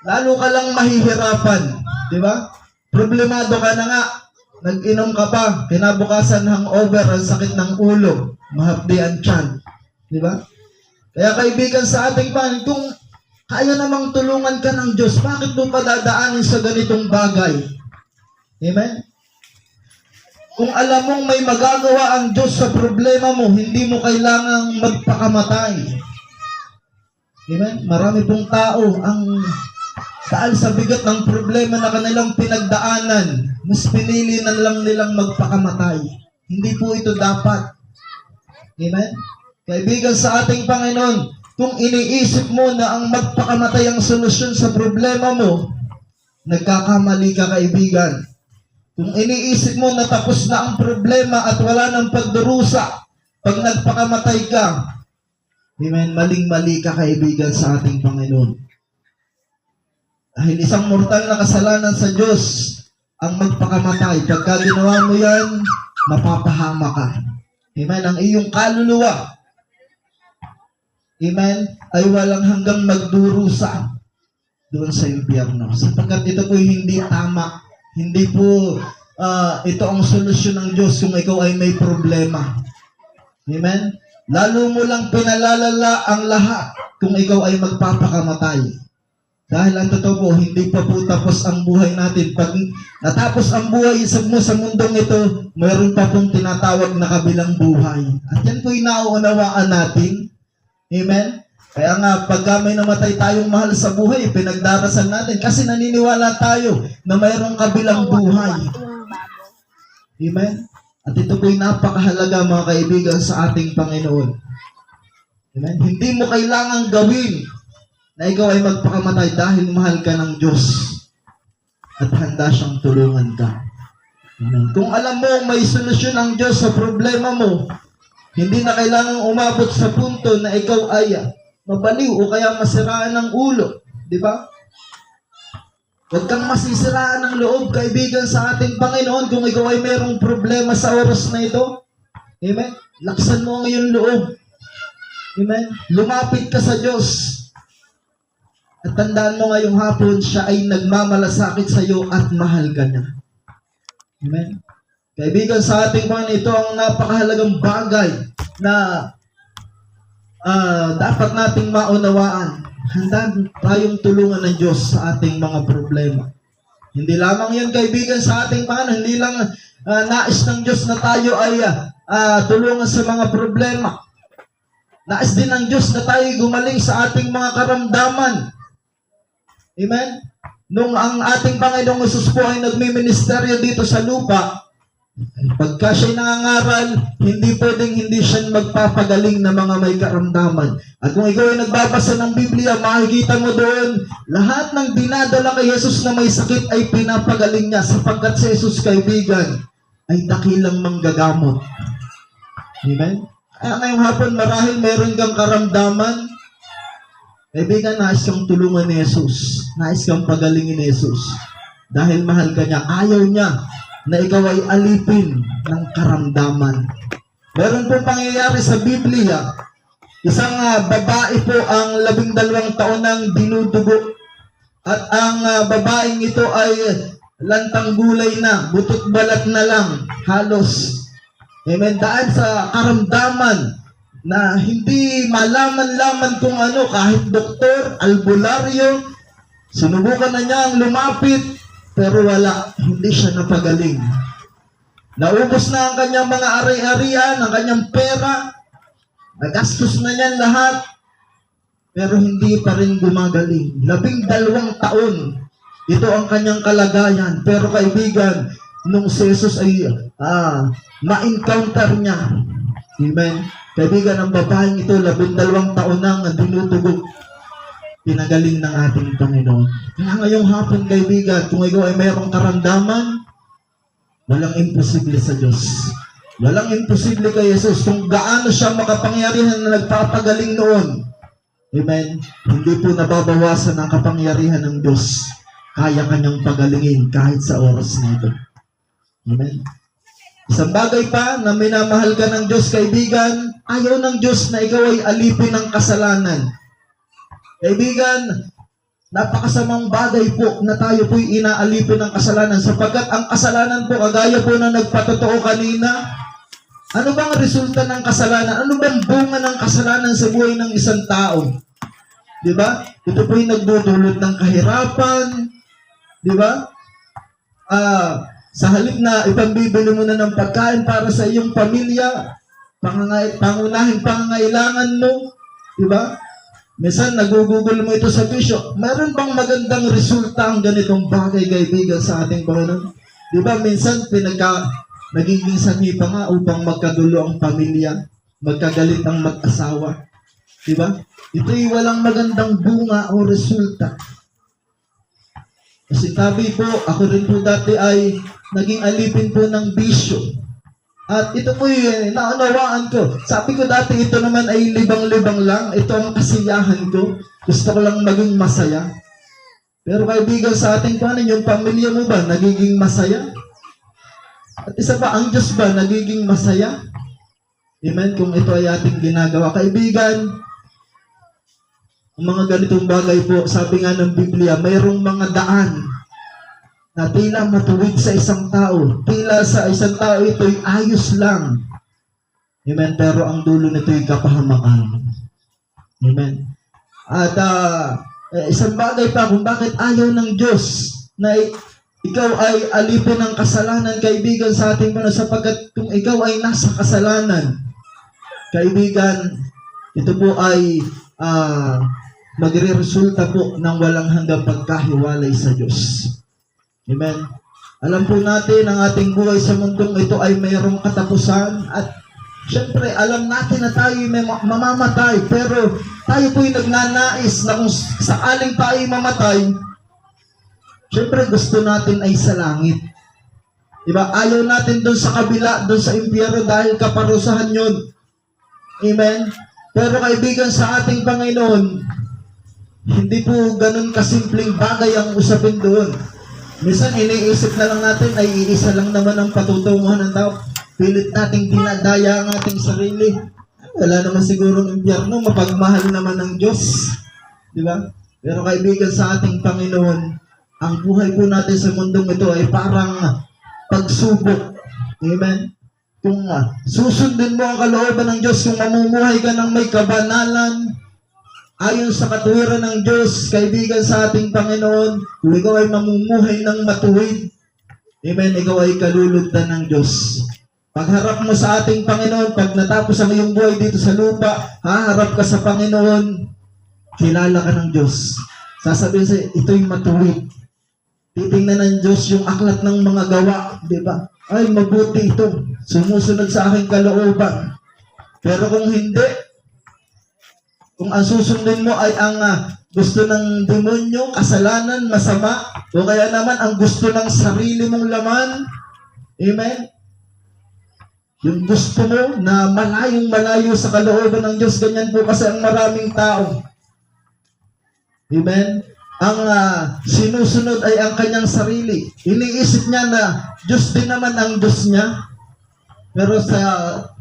C: Lalo ka lang mahihirapan. Di ba? Problemado ka na nga. Nag-inom ka pa, kinabukasan hangover, ang sakit ng ulo, mahapdi ang tiyan. Di ba? Kaya kaibigan sa ating Panginoon, kung kaya namang tulungan ka ng Diyos, bakit mo pa dadaanin sa ganitong bagay? Amen? Kung alam mong may magagawa ang Diyos sa problema mo, hindi mo kailangang magpakamatay. Amen? Marami pong tao ang dahil sa bigat ng problema na kanilang pinagdaanan, mas pinili na lang nilang magpakamatay. Hindi po ito dapat. Amen? Kaibigan sa ating Panginoon, kung iniisip mo na ang magpakamatay ang solusyon sa problema mo, nagkakamali ka, kaibigan. Kung iniisip mo na tapos na ang problema at wala nang pagdurusa, pag nagpakamatay ka, amen, maling-mali ka, kaibigan sa ating Panginoon. Dahil isang mortal na kasalanan sa Diyos ang magpakamatay. Pagka ginawa mo yan, mapapahama ka. Amen? Ang iyong kaluluwa, amen, ay walang hanggang magdurusa doon sa impyerno. Sapagkat ito po hindi tama. Hindi po ito ang solusyon ng Diyos kung ikaw ay may problema. Amen? Lalo mo lang pinalalala ang lahat kung ikaw ay magpapakamatay. Dahil ang totoo po, hindi pa po tapos ang buhay natin. Pag natapos ang buhay mo sa mundong ito, mayroon pa pong tinatawag na kabilang buhay. At yan po'y nauunawaan natin. Amen? Kaya nga, pagka may namatay tayong mahal sa buhay, pinagdarasan natin kasi naniniwala tayo na mayroong kabilang buhay. Amen? At ito po'y napakahalaga, mga kaibigan, sa ating Panginoon. Amen? Hindi mo kailangang gawin na ikaw ay magpakamatay dahil mahal ka ng Diyos at handa siyang tulungan ka. Amen. Kung alam mo may solusyon ang Diyos sa problema mo, hindi na kailangang umabot sa punto na ikaw ay mabaliw o kaya masiraan ng ulo. Di ba? Huwag kang masisiraan ng loob, kaibigan, sa ating Panginoon kung ikaw ay mayroong problema sa oras na ito. Amen? Laksan mo ang iyong loob. Amen? Lumapit ka sa Diyos. At tandaan mo ngayong hapon, siya ay nagmamalasakit sa iyo at mahal ka niya. Amen? Kaibigan sa ating Panginoon, ito ang napakahalagang bagay na dapat nating maunawaan, handa tayong tulungan ng Diyos sa ating mga problema. Hindi lamang yan, kaibigan, sa ating Panginoon, hindi lang nais ng Diyos na tayo ay tulungan sa mga problema. Nais din ng Diyos na tayo gumaling sa ating mga karamdaman. Amen? Nung ang ating Panginoong Hesus po ay nagmi-ministeryo dito sa lupa, pagka siya'y nangangaral, hindi pwedeng hindi siya magpapagaling na mga may karamdaman. At kung ikaw ay nagbabasa ng Biblia, makikita mo doon, lahat ng dinadala kay Jesus na may sakit ay pinapagaling niya, sapagkat si Jesus, kaibigan, ay dakilang manggagamot. Amen? Kaya ngayong hapon, marahil meron kang karamdaman, kaibigan, nais kang tulungan ni Jesus. Nais kang pagalingin ni Jesus. Dahil mahal ka niya, ayaw niya na ikaw ay alipin ng karamdaman. Meron pong pangyayari sa Biblia, isang babae po ang 12 taon nang dinudugo. At ang babaeng ito ay lantang gulay na, butot balat na lang, halos. Amen. Dahil sa karamdaman na hindi malaman-laman kung ano, kahit doktor, albularyo, sinubukan na niya ang lumapit, pero wala, hindi siya napagaling. Naubos na ang kanyang mga ari-arian, ang kanyang pera, nagastos na niyan lahat, pero hindi pa rin gumagaling. 12 taon, ito ang kanyang kalagayan. Pero kaibigan, nung si Jesus ay ma-encounter niya, amen, kaibigan, ang babaeng ito, 12 taon nang dinudugo, pinagaling ng ating Panginoon. Kaya ngayong hapon, kaibigan, kung ikaw ay mayroong karamdaman, walang imposible sa Diyos. Walang imposible kay Jesus. Kung gaano siya makapangyarihan na nagpapagaling noon, amen, hindi po nababawasan ang kapangyarihan ng Diyos. Kaya kanyang pagalingin kahit sa oras na ito. Amen. Isang bagay pa na minamahal ka ng Diyos, kaibigan, ayaw ng Diyos na ikaw ay alipin ng kasalanan. Kaibigan, napakasamang bagay po na tayo po'y inaalipin ng kasalanan, sapagkat ang kasalanan po, kagaya po na nagpatotoo kanina, ano bang resulta ng kasalanan? Ano bang bunga ng kasalanan sa buhay ng isang tao? Diba? Ito po'y nagdudulot ng kahirapan, diba? Sa halip na ipambibili mo na ng pagkain para sa iyong pamilya, pangunahing pangangailangan mo, diba? Minsan, nagugugol mo ito sa bisyo. Meron bang magandang resulta ang ganitong bagay, kaibigan, sa ating Panginoon? Diba, minsan, nagiging sanhi pa nga upang magkagulo ang pamilya, magkagalit ang mag-asawa. Diba? Ito'y walang magandang bunga o resulta. Kasi sabi po, ako rin po dati ay naging alipin po ng bisyo. At ito po yung naunawaan ko. Sabi ko dati, ito naman ay libang-libang lang. Ito ang kasiyahan ko. Gusto ko lang maging masaya. Pero kaibigan, sa ating Panginoon, yung pamilya mo ba nagiging masaya? At isa pa, ang Diyos ba nagiging masaya? Amen? Kung ito ay ating ginagawa. Kaibigan, ang mga ganitong bagay po, sabi nga ng Biblia, mayroong mga daan na tila matuwid sa isang tao. Tila sa isang tao ito'y ayos lang. Amen. Pero ang dulo nito'y kapahamakan. Amen. At isang bagay pa kung bakit ayaw ng Diyos na ikaw ay alipin ng kasalanan, kaibigan, sa ating Panginoon, sapagkat kung ikaw ay nasa kasalanan, kaibigan, ito po ay magre-resulta po ng walang hanggang pagkahiwalay sa Diyos. Amen. Alam po natin, ang ating buhay sa mundong ito ay mayroong katapusan, at syempre, alam natin na tayo may mamamatay, pero tayo po'y nagnanais na kung sakaling tayo mamatay, syempre gusto natin ay sa langit. Diba? Ayaw natin doon sa kabila, doon sa impyerno, dahil kaparusahan yun. Amen. Pero kaibigan, sa ating Panginoon, hindi po ganun kasimpleng bagay ang usapin doon. Minsan, iniisip na lang natin ay iisa lang naman ang patutunguhan ng tao. Pilit nating dinadaya ang ating sarili. Wala naman sigurong impyerno, mapagmahal naman ng Diyos. Di ba? Pero kaibigan, sa ating Panginoon, ang buhay po natin sa mundong ito ay parang pagsubok. Amen? kung susundin mo ang kalooban ng Diyos, kung mamumuhay ka ng may kabanalan, ayon sa katuwiran ng Diyos, kaibigan sa ating Panginoon, kung ikaw ay mamumuhay ng matuwid, amen, ikaw ay kalulugdan ng Diyos. Pagharap mo sa ating Panginoon, pag natapos ang iyong buhay dito sa lupa, haharap ka sa Panginoon, kilala ka ng Diyos. Sasabihin sa'yo, ito'y matuwid. Titingnan ng Diyos yung aklat ng mga gawa, di ba? Ay, mabuti ito. Sumusunod sa aking kalooban. Pero kung hindi, kung ang susundin mo ay ang gusto ng demonyo, kasalanan, masama, o kaya naman ang gusto ng sarili mong laman, amen? Yung gusto mo na malayong malayo sa kalooban ng Diyos, ganyan po kasi ang maraming tao. Amen? Ang sinusunod ay ang kanyang sarili. Iniisip niya na Diyos din naman ang Diyos niya. Pero sa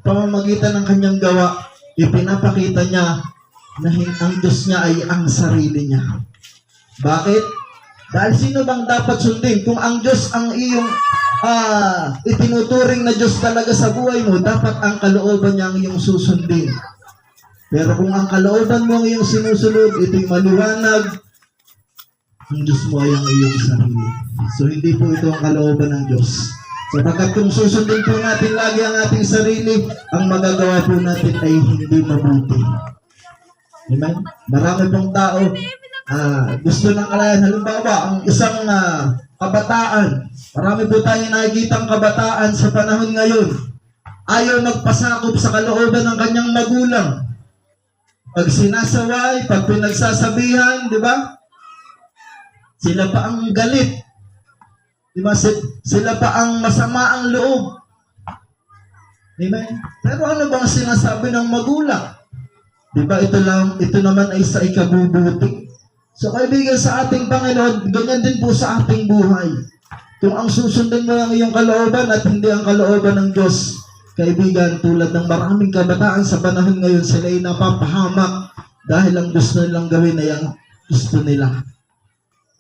C: pamamagitan ng kanyang gawa, ipinapakita niya na ang Diyos niya ay ang sarili niya. Bakit? Dahil sino bang dapat sundin? Kung ang Diyos ang iyong itinuturing na Diyos talaga sa buhay mo, dapat ang kalooban niya ang iyong susundin. Pero kung ang kalooban mo ang iyong sinusunod, ito'y maliwanag, ang Diyos mo ay ang iyong sarili. So, hindi po ito ang kalooban ng Diyos. Sapagkat kung susundin po natin lagi ang ating sarili, ang magagawa po natin ay hindi mabuti. Amen? Marami pong tao gusto ng kalayan. Halimbawa, ang isang kabataan, marami po tayong nakikitang kabataan sa panahon ngayon, ayaw magpasakop sa kalooban ng kanyang magulang. Pag sinasaway, pag pinagsasabihan, di ba? Sila pa ang galit. Di ba? Sila pa ang masama ang loob. Amen? Pero ano bang sinasabi ng magulang? Di ba ito naman ay sa ikabubuti. So kaibigan sa ating Panginoon, ganyan din po sa ating buhay. Kung ang susundin mo ang iyong kalooban at hindi ang kalooban ng Diyos, kaibigan, tulad ng maraming kabataan sa panahon ngayon, sila ay napapahamak dahil ang gusto nilang gawin ay ang gusto nila.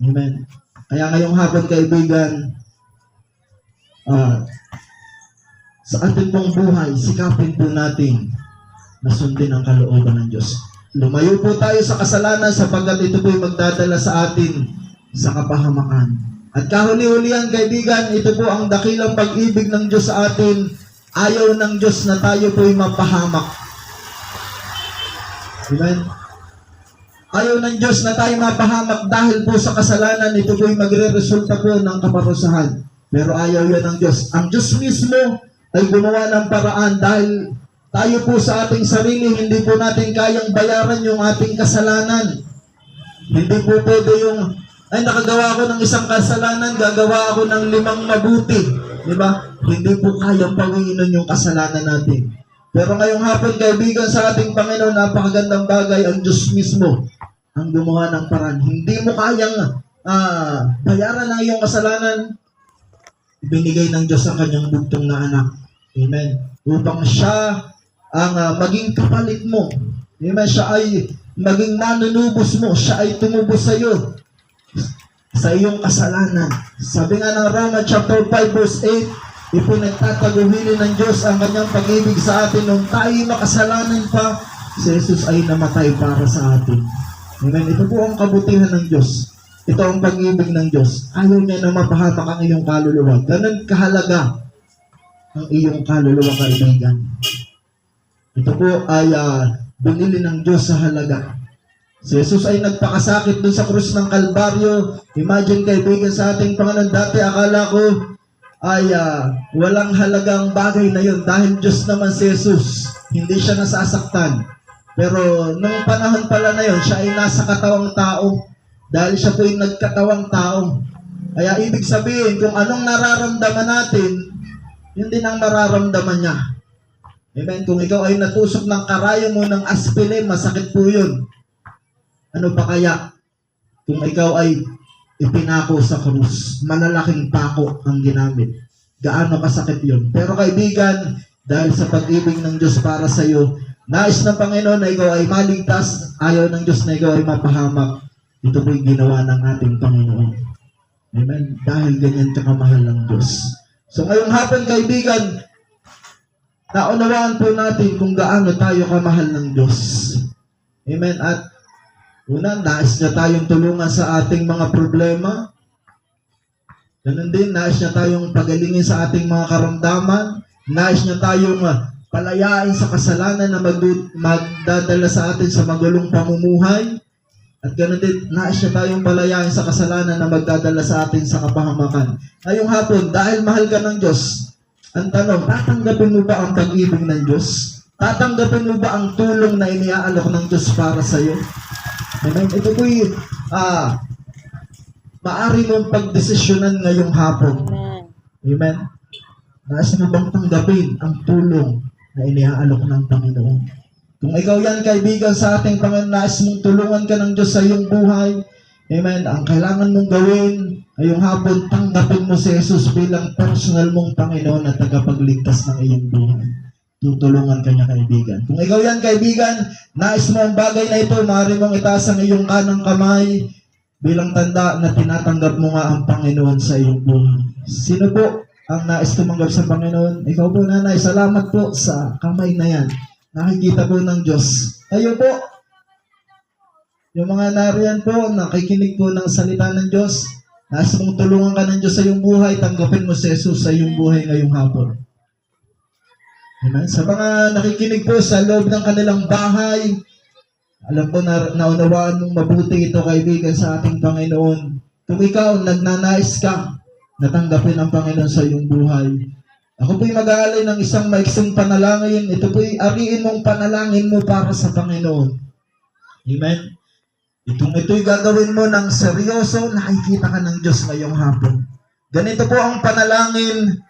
C: Amen. Kaya ngayong hapon, kaibigan, sa ating pong buhay, sikapin po natin na sundin ang kalooban ng Diyos. Lumayo po tayo sa kasalanan sapagkat ito po'y magdadala sa atin sa kapahamakan. At kahuli-hulihan, kaibigan, ito po ang dakilang pag-ibig ng Diyos sa atin. Ayaw ng Diyos na tayo po'y mapahamak. Amen? Ayaw ng Diyos na tayo mapahamak dahil po sa kasalanan, ito po'y magre-resulta po ng kaparusahan. Pero ayaw yan ng Diyos. Ang Diyos mismo ay gumawa ng paraan dahil tayo po sa ating sarili, hindi po natin kayang bayaran yung ating kasalanan. Hindi po pwede yung, ay nakagawa ako ng isang kasalanan, gagawa ako ng 5 mabuti. Di ba? Hindi po kayang pawiinan yung kasalanan natin. Pero ngayong hapon, kaibigan sa ating Panginoon, napakagandang bagay, ang Diyos mismo ang gumawa ng paraan. Hindi mo kayang bayaran ang iyong kasalanan, binigay ng Diyos ang kanyang bugtong na anak. Amen. Upang siya ang maging kapalit mo. Amen. Siya ay maging manunubos mo. Siya ay tumubos sa iyo sa iyong kasalanan. Sabi nga ng Romans chapter 5 verse 8, ipinagtataguhili ng Diyos ang kanyang pag-ibig sa atin nung tayo makasalanan pa, si Jesus ay namatay para sa atin. Amen. Ito po ang kabutihan ng Diyos. Ito ang pag-ibig ng Diyos. Ayaw niya na mapahamak ang iyong kaluluwa. Ganun kahalaga ang iyong kaluluwa, kaibigan. Ito po ay binili ng Diyos sa halaga. Si Jesus ay nagpakasakit doon sa krus ng Kalbaryo. Imagine, kaibigan sa ating Panginoon, dati akala ko ay walang halagang bagay na yun dahil Diyos naman si Jesus. Hindi siya nasasaktan. Pero nung panahon pala na yun, siya ay nasa katawang tao. Dahil siya po ay nagkatawang tao. Kaya ibig sabihin, kung anong nararamdaman natin, yun din ang nararamdaman niya. Amen. Kung ikaw ay natusok ng karayo mo ng aspirin, masakit po yun. Ano pa kaya kung ikaw ay ipinako sa krus? Malalaking pako ang ginamit. Gaano kasakit yun? Pero kaibigan, dahil sa pag-ibig ng Diyos para sa iyo, nais ng Panginoon na ikaw ay maligtas, ayaw ng Diyos na ikaw ay mapahamak. Ito po'y ginawa ng ating Panginoon. Amen. Dahil ganyan kakamahal ng Diyos. So ngayong hapon, kaibigan, naunawaan po natin kung gaano tayo kamahal ng Diyos. Amen. At una, nais niya tayong tulungan sa ating mga problema. Ganun din, nais niya tayong pagalingin sa ating mga karamdaman. Nais niya tayong palayain sa kasalanan na magdadala sa atin sa magulong pamumuhay. At ganun din, nais niya tayong palayain sa kasalanan na magdadala sa atin sa kapahamakan. Ngayong hapon, dahil mahal ka ng Diyos, ang tanong, tatanggapin mo ba ang pag-ibig ng Diyos? Tatanggapin mo ba ang tulong na iniaalok ng Diyos para sa iyo? Amen. Ito po'y maaari mong pagdesisyonan ngayong hapon. Amen. Nais mo bang tanggapin ang tulong na iniaalok ng Panginoon? Kung ikaw yan, kaibigan sa ating Panginoon, nais mong tulungan ka ng Diyos sa iyong buhay. Amen. Ang kailangan mong gawin ngayong hapon, tanggapin mo si Jesus bilang personal mong Panginoon at tagapagligtas ng iyong buhay. Tutulungan ka niya, kaibigan. Kung ikaw yan, kaibigan, nais mo ang bagay na ito, maaari mong itaas ang iyong kanang kamay bilang tanda na tinatanggap mo nga ang Panginoon sa iyong buhay. Sino po ang nais tumanggap sa Panginoon? Ikaw po, nanay. Salamat po sa kamay na yan. Nakikita po ng Diyos. Kayo po, yung mga nariyan po, nakikinig po ng salita ng Diyos, nais mong tulungan ka ng Diyos sa iyong buhay, tanggapin mo si Jesus sa iyong buhay ngayong hapon. Amen. Sa mga nakikinig po sa loob ng kanilang bahay, alam ko na naunawaan mong mabuti ito, kaibigan, sa ating Panginoon. Kung ikaw, nagnanais ka, natanggapin ang Panginoon sa iyong buhay. Ako po'y mag-aalay ng isang maiksing panalangin. Ito po'y ariin mong panalangin mo para sa Panginoon. Amen. Ito'y gagawin mo ng seryoso, nakikita ka ng Diyos ngayong hapon. Ganito po ang panalangin.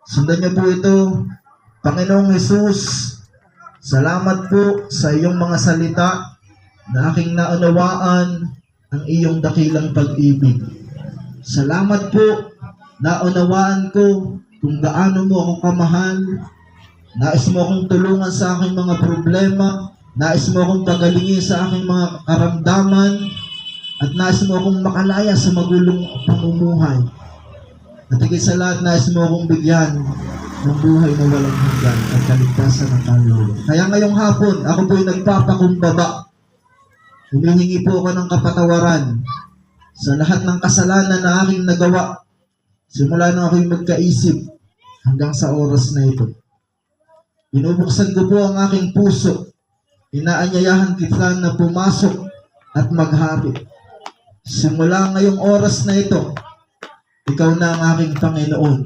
C: Sundan niyo po ito. Panginoong Jesus, salamat po sa iyong mga salita na aking naunawaan ang iyong dakilang pag-ibig. Salamat po, naunawaan ko kung gaano mo ako kamahal. Nais mo akong tulungan sa aking mga problema. Nais mo akong pagalingin sa aking mga karamdaman. At nais mo akong makalaya sa magulong pamumuhay. At higit sa lahat, nais mo akong bigyan ng buhay na walang hanggan at kaligtasan ng kaluluwa. Kaya ngayong hapon, ako po'y nagpapakumbaba. Humihingi po ako ng kapatawaran sa lahat ng kasalanan na aking nagawa. Simula na ako'y magkaisip hanggang sa oras na ito. Binubuksan ko po ang aking puso. Inaanyayahan kita na pumasok at maghari. Simula ngayong oras na ito, ikaw na ang aking Panginoon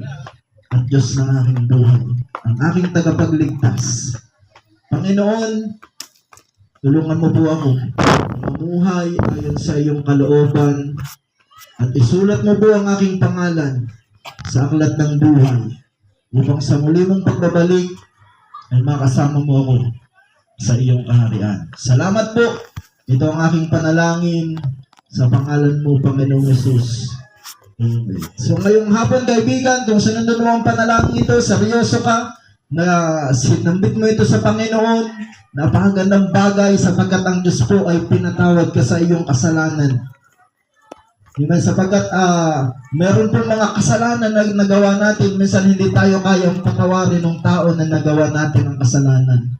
C: at Diyos ng aking buhay, ang aking tagapagligtas. Panginoon, tulungan mo po ako mamuhay ayon sa iyong kalooban at isulat mo po ang aking pangalan sa aklat ng buhay upang sa muli mong pagbabalik ay makasama mo ako sa iyong kaharian. Salamat po. Ito ang aking panalangin sa pangalan mo, Panginoong Jesus. Amen. So ngayong hapon, kaibigan, kung sunod mo ang panalangin ito, seryoso ka, na sinambit mo ito sa Panginoon, napakagandang bagay sapagkat ang Diyos po ay pinatawad ka sa iyong kasalanan. Diba? Sapagkat meron pong mga kasalanan na nagawa natin, minsan hindi tayo kayang patawarin ng tao na nagawa natin ang kasalanan.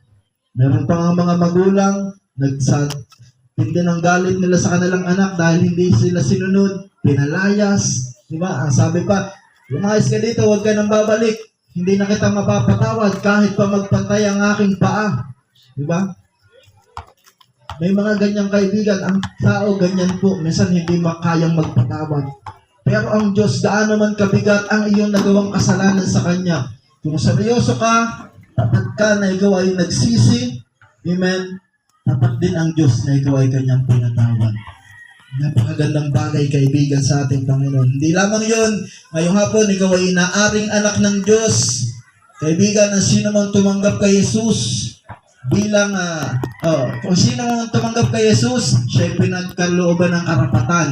C: Meron pa nga mga magulang, tindi ng galit nila sa kanilang anak dahil hindi sila sinunod, pinalayas. Diba? Ang sabi pa, lumayas ka dito, huwag ka nang babalik. Hindi na kita mapapatawad kahit pa magpantay ang aking paa. Diba? May mga ganyang kaibigan. Ang tao ganyan po. Minsan hindi makayang magpatawad. Pero ang Diyos, gaano man kabigat ang iyong nagawang kasalanan sa Kanya. Kung seryoso ka, tapat ka na ikaw ay nagsisi, amen, tapat din ang Diyos na ikaw ay Kanyang pinatawad. Napakagandang bagay, kaibigan, sa ating Panginoon. Hindi lamang yun, ngayong hapon, ikaw ay inaaring anak ng Diyos. Kaibigan, ang sino mang tumanggap kay Jesus bilang, kung sino mang tumanggap kay Jesus, siya ay pinagkalooban ng karapatan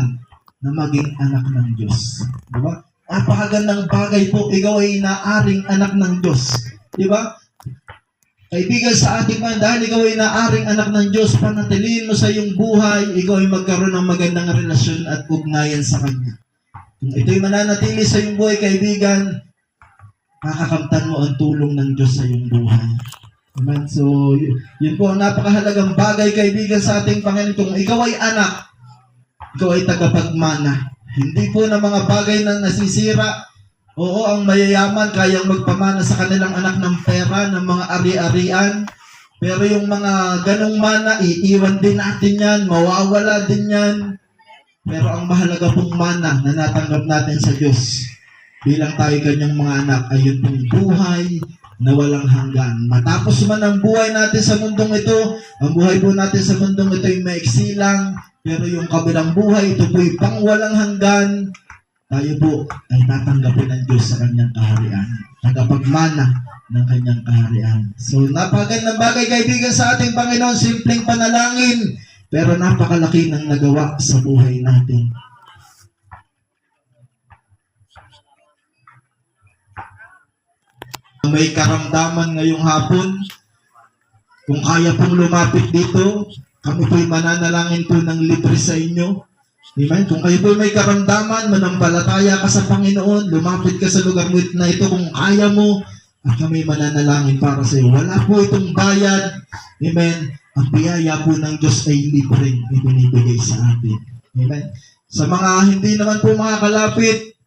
C: na maging anak ng Diyos. Diba? Napakagandang bagay po, ikaw ay inaaring anak ng Diyos. Diba? Kaibigan, sa ating man, dahil ikaw ay naaring anak ng Diyos, panatilihin mo sa iyong buhay, ikaw ay magkaroon ng magandang relasyon at ugnayan sa Kanya. Kung ito'y mananatili sa iyong buhay, kaibigan, makakamtan mo ang tulong ng Diyos sa iyong buhay. Amen. So, yun po ang napakahalagang bagay, kaibigan, sa ating Panginoon. Kung ikaw ay anak, ikaw ay tagapagmana. Hindi po na mga bagay na nasisira. Oo, ang mayayaman kayang magpamana sa kanilang anak ng pera, ng mga ari-arian. Pero yung mga ganong mana, iiwan din natin yan, mawawala din yan. Pero ang mahalaga pong mana na natanggap natin sa Diyos, bilang tayo kanyang mga anak, ay yun pong buhay na walang hanggan. Matapos man ang buhay natin sa mundong ito, ang buhay po natin sa mundong ito ay maiksi lang, pero yung kabilang buhay, ito po'y pang walang hanggan. Tayo po ay tatanggapin ng Diyos sa kanyang kaharian. Tagapagmana ng kanyang kaharian. So, napakagandang bagay, kaibigan, sa ating Panginoon, simpleng panalangin, pero napakalaki ng nagawa sa buhay natin. May karamdaman ngayong hapon, kung kaya pong lumapit dito, kami po'y mananalangin po ng libre sa inyo. Amen? Kung kayo po may karamdaman, manampalataya ka sa Panginoon, lumapit ka sa lugar na ito kung kaya mo, at kami mananalangin para sa iyo. Wala po itong bayad. Amen? Ang biyaya po ng Diyos ay libreng ibinibigay sa atin. Amen? Sa mga hindi naman po makakalapit,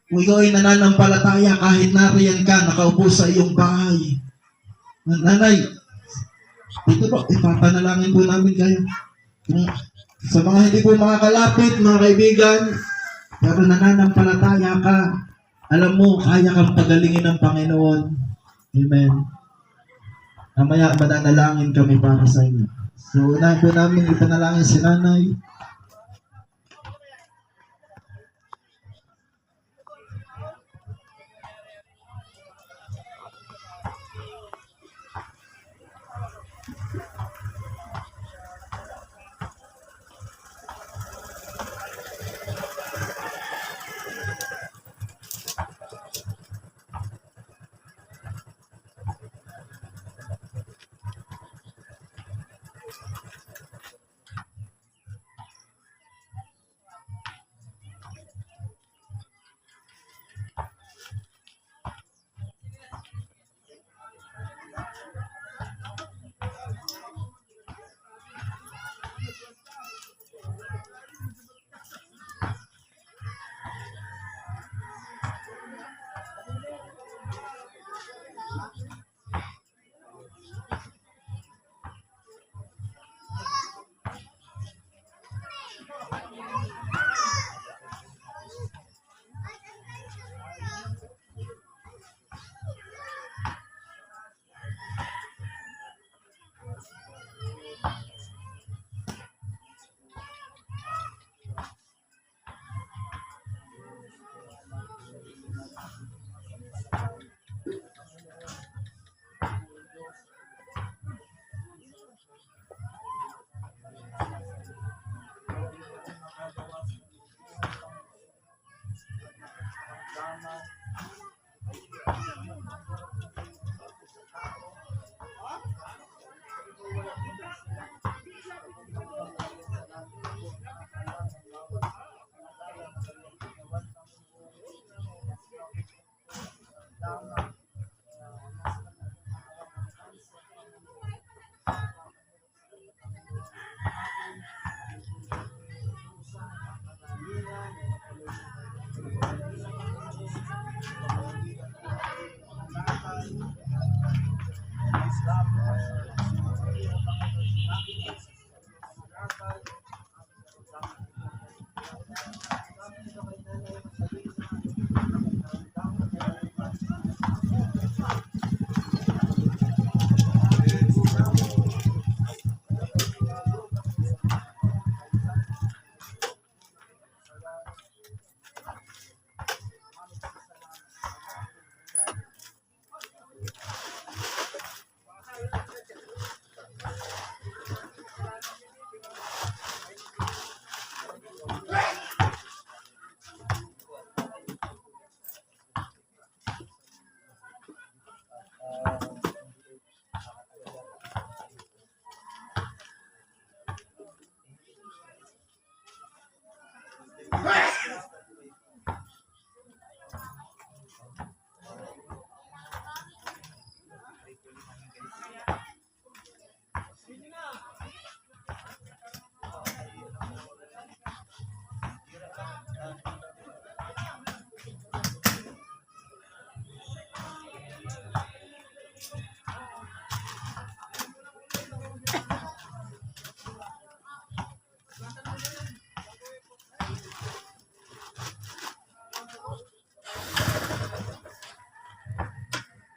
C: kung ikaw ay nananampalataya, kahit nariyan ka, nakaupo sa iyong bahay. Nanay, dito po, ipapanalangin po namin kayo. Sa mga hindi po makakalapit, mga kaibigan, pero nananampalataya ka, alam mo, kaya kang pagalingin ng Panginoon. Amen. Mamaya, mananalangin kami para sa inyo. So, unahin po namin ipanalangin si Nanay.